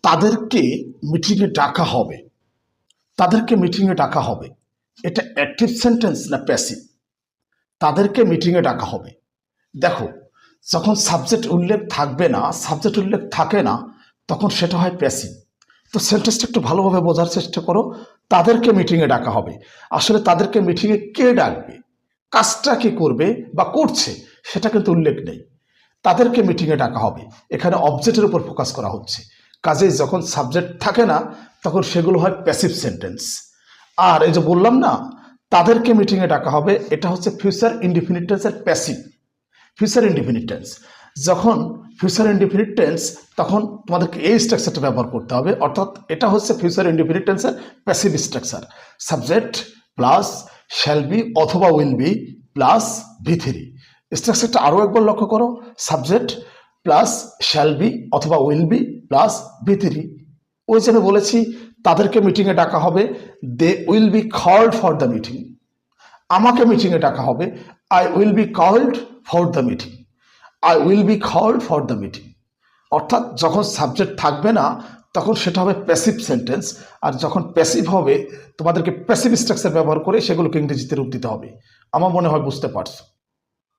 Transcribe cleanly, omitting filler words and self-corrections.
তাদেরকে মিটিংয়ে ডাকা হবে, তাদেরকে মিটিংয়ে ডাকা হবে, এটা অ্যাক্টিভ সেন্টেন্স না প্যাসিভ? তাদেরকে মিটিংয়ে ডাকা হবে। দেখো, যখন সাবজেক্ট উল্লেখ থাকবে না, সাবজেক্ট উল্লেখ থাকে না, তখন সেটা হয় প্যাসিভ। তো সেন্টেন্সটা একটু ভালোভাবে বোঝার চেষ্টা করো। তাদেরকে মিটিংয়ে ডাকা হবে, আসলে তাদেরকে মিটিংয়ে কে ডাকবে, কাজটা কে করবে বা করছে সেটা কিন্তু উল্লেখ নেই। তাদেরকে মিটিংয়ে ডাকা হবে, এখানে অবজেক্টের উপর ফোকাস করা হচ্ছে। কাজেই যখন সাবজেক্ট থাকে না তখন সেগুলো হয় প্যাসিভ সেন্টেন্স। আর এই যে বললাম না, তাদেরকে মিটিংয়ে ডাকা হবে, এটা হচ্ছে ফিউচার ইনডিফিনিট টেন্সের প্যাসিভ। ফিউচার ইনডিফিনিট টেন্স, যখন ফিউচার ইনডিফিনিট টেন্স তখন তোমাদেরকে এই স্ট্রাকচারটা ব্যবহার করতে হবে, অর্থাৎ এটা হচ্ছে ফিউচার ইনডিফিনিট টেন্সের passive structure. Subject plus shall be অথবা উইল বি প্লাস V3। স্ট্রাকচারটা আরও একবার লক্ষ্য করো, সাবজেক্ট প্লাস শ্যাল বি অথবা উইল বি প্লাস V3। ওই যে আমি বলেছি তাদেরকে মিটিংয়ে ডাকা হবে, they will be called for the meeting. আমাকে মিটিংয়ে ডাকা হবে, I will be called for the meeting. I will be called for the meeting. অর্থাৎ যখন সাবজেক্ট থাকবে না তখন সেটা হবে প্যাসিভ সেন্টেন্স, আর যখন প্যাসিভ হবে তোমাদেরকে প্যাসিভ স্ট্রাকচার ব্যবহার করে সেগুলোকে ইংরেজিতে রূপ দিতে হবে। আমার মনে হয় বুঝতে পারছো।